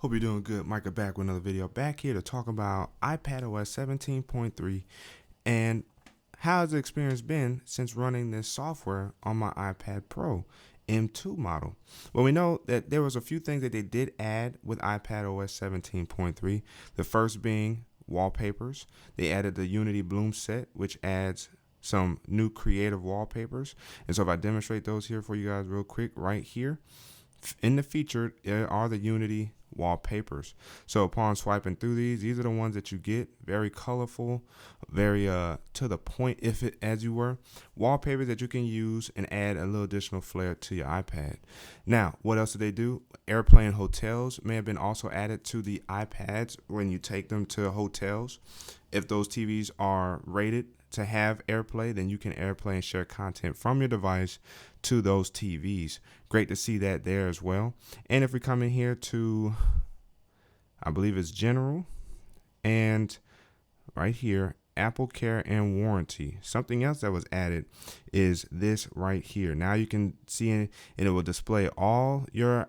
Hope you're doing good. Micah back with another video. Back here to talk about iPadOS 17.3 and how has the experience been since running this software on my iPad Pro M2 model. Well, we know that there was a few things that they did add with iPadOS 17.3. The first being wallpapers. They added the Unity Bloom set, which adds some new creative wallpapers. And so if I demonstrate those here for you guys real quick right here, in the featured are the Unity wallpapers. So upon swiping through these are the ones that you get. Very colorful, very to the point, if it as you were. Wallpapers that you can use and add a little additional flair to your iPad. Now, what else did they do? AirPlay and hotels may have been also added to the iPads when you take them to hotels. If those TVs are rated to have AirPlay, then you can AirPlay and share content from your device to those TVs. Great to see that there as well. And if we come in here to, I believe it's general, and right here, AppleCare and Warranty. Something else that was added is this right here. Now you can see it, and it will display all your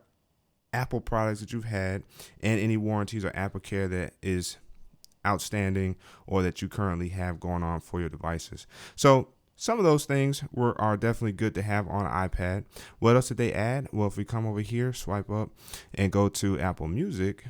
Apple products that you've had and any warranties or AppleCare that is outstanding or that you currently have going on for your devices. So some of those things are definitely good to have on an iPad. What else did they add? Well, if we come over here, swipe up and go to Apple Music,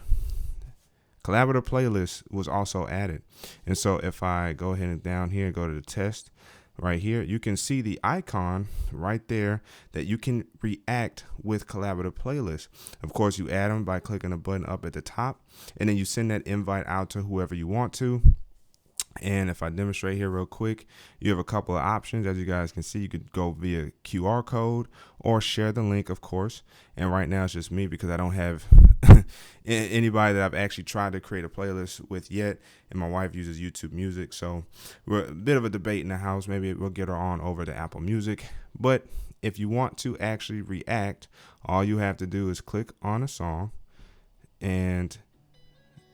collaborative playlist was also added. And so if I go ahead and down here, go to the test right here, you can see the icon right there that you can react with collaborative playlists. Of course, you add them by clicking the button up at the top, and then you send that invite out to whoever you want to. And if I demonstrate here real quick, you have a couple of options. As you guys can see, you could go via QR code or share the link, of course. And right now it's just me because I don't have anybody that I've actually tried to create a playlist with yet. And my wife uses YouTube Music. So we're a bit of a debate in the house. Maybe we'll get her on over to Apple Music. But if you want to actually react, all you have to do is click on a song, and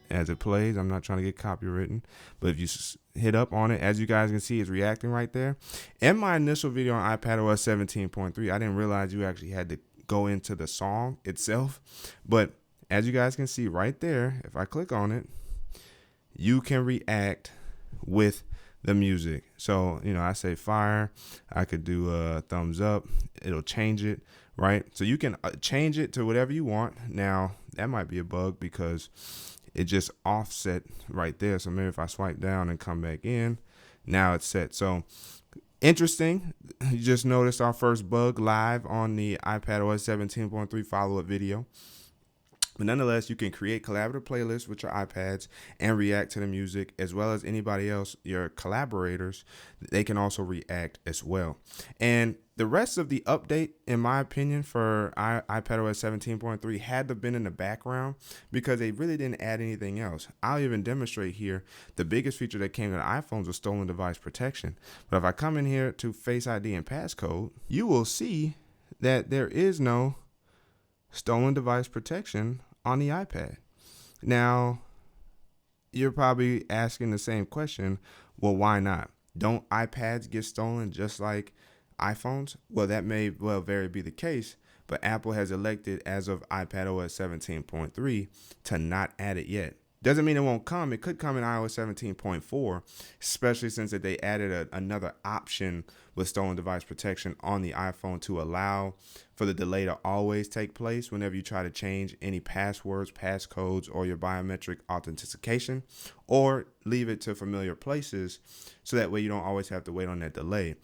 as it plays, I'm not trying to get copywritten, but if you hit up on it, as you guys can see, it's reacting right there. In my initial video on iPadOS 17.3, I didn't realize you actually had to go into the song itself. But as you guys can see right there, if I click on it, you can react with the music. So, I say fire, I could do a thumbs up, it'll change it, right? So you can change it to whatever you want. Now, that might be a bug because it just offset right there. So maybe if I swipe down and come back in, now it's set. So interesting. You just noticed our first bug live on the iPadOS 17.3 follow-up video. But nonetheless, you can create collaborative playlists with your iPads and react to the music, as well as anybody else, your collaborators. They can also react as well. And the rest of the update, in my opinion, for iPadOS 17.3 had to have been in the background because they really didn't add anything else. I'll even demonstrate here. The biggest feature that came to the iPhones was stolen device protection. But if I come in here to Face ID and passcode, you will see that there is no stolen device protection on the iPad. Now, you're probably asking the same question. Well, why not? Don't iPads get stolen just like iPhones? Well, that may very be the case, but Apple has elected as of iPadOS 17.3 to not add it yet. Doesn't mean it won't come. It could come in iOS 17.4, especially since that they added another option with stolen device protection on the iPhone to allow for the delay to always take place whenever you try to change any passwords, passcodes, or your biometric authentication, or leave it to familiar places so that way you don't always have to wait on that delay.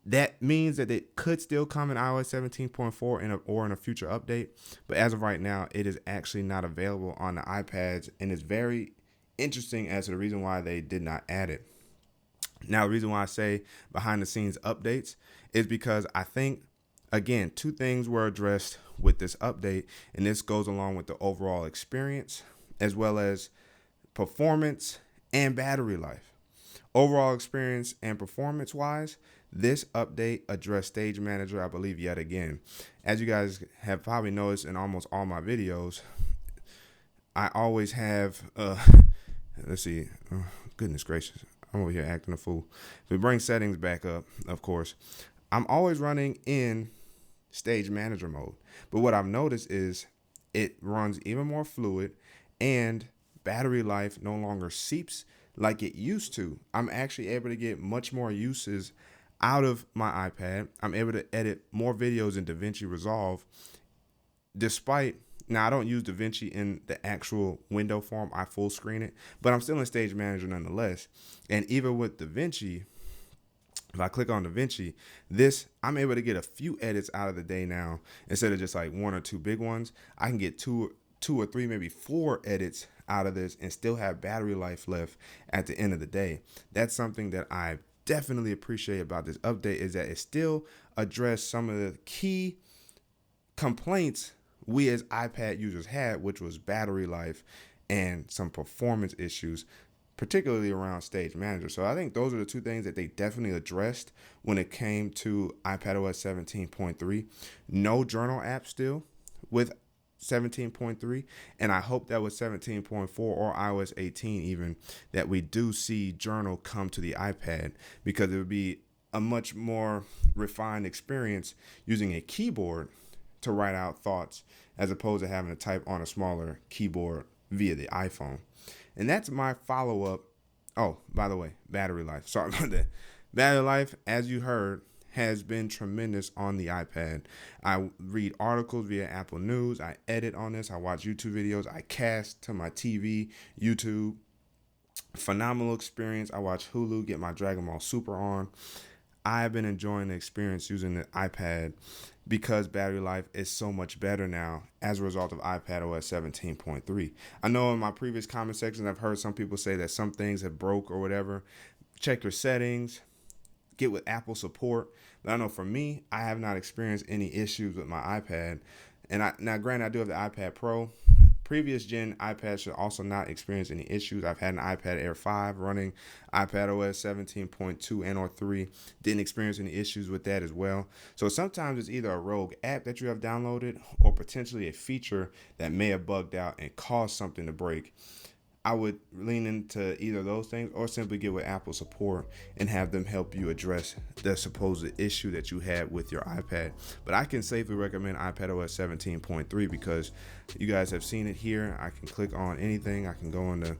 That means that it could still come in iOS 17.4 or in a future update. But as of right now, it is actually not available on the iPads. And it's very interesting as to the reason why they did not add it. Now, the reason why I say behind the scenes updates is because I think, again, two things were addressed with this update. And this goes along with the overall experience as well as performance and battery life. Overall experience and performance wise, this update addressed Stage Manager, I believe, yet again. As you guys have probably noticed in almost all my videos, I always have, let's see, oh, goodness gracious, I'm over here acting a fool. If we bring settings back up, of course, I'm always running in Stage Manager mode. But what I've noticed is it runs even more fluid, and battery life no longer seeps like it used to. I'm actually able to get much more uses out of my iPad. I'm able to edit more videos in DaVinci Resolve despite, now I don't use DaVinci in the actual window form, I full screen it, but I'm still in Stage Manager nonetheless. And even with DaVinci, if I click on DaVinci, I'm able to get a few edits out of the day now. Instead of just like one or two big ones, I can get two or three, maybe 4 edits out of this and still have battery life left at the end of the day. That's something that I definitely appreciate about this update, is that it still addressed some of the key complaints we as iPad users had, which was battery life and some performance issues, particularly around Stage Manager. So I think those are the 2 things that they definitely addressed when it came to iPadOS 17.3. No journal app still with 17.3, and I hope that with 17.4 or iOS 18 even, that we do see journal come to the iPad, because it would be a much more refined experience using a keyboard to write out thoughts as opposed to having to type on a smaller keyboard via the iPhone. And that's my follow-up. Oh, by the way, battery life. Sorry about that. Battery life, as you heard, has been tremendous on the iPad. I read articles via Apple News. I edit on this. I watch YouTube videos. I cast to my TV, YouTube. Phenomenal experience. I watch Hulu, get my Dragon Ball Super on. I've been enjoying the experience using the iPad because battery life is so much better now as a result of iPadOS 17.3. I know in my previous comment section, I've heard some people say that some things have broke or whatever. Check your settings, get with Apple support. But I know for me, I have not experienced any issues with my iPad. And now granted, I do have the iPad Pro. Previous gen iPads should also not experience any issues. I've had an iPad Air 5 running iPadOS 17.2 and or 3. Didn't experience any issues with that as well. So sometimes it's either a rogue app that you have downloaded or potentially a feature that may have bugged out and caused something to break. I would lean into either of those things, or simply get with Apple support and have them help you address the supposed issue that you had with your iPad. But I can safely recommend iPadOS 17.3 because you guys have seen it here. I can click on anything. I can go into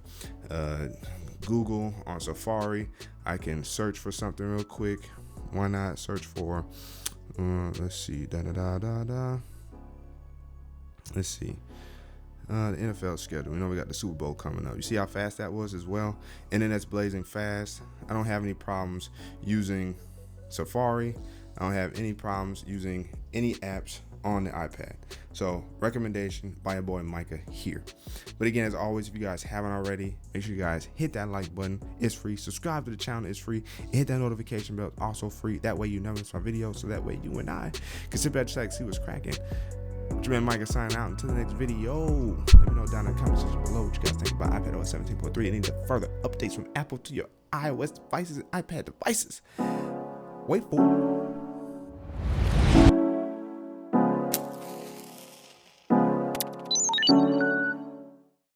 Google on Safari. I can search for something real quick. Why not search for, let's see, Let's see. The NFL schedule. We know we got the Super Bowl coming up. You see how fast that was as well? Internet's blazing fast. I don't have any problems using Safari. I don't have any problems using any apps on the iPad. So recommendation by your boy Micah here. But again, as always, if you guys haven't already, make sure you guys hit that like button. It's free. Subscribe to the channel. It's free. And hit that notification bell. It's also free. That way you never miss my videos. So that way you and I can sit back and see what's cracking. Your man Micah signing out. Until the next video, let me know down in the comment section below what you guys think about iPadOS 17.3 and any further updates from Apple to your iOS devices and iPad devices. Wait for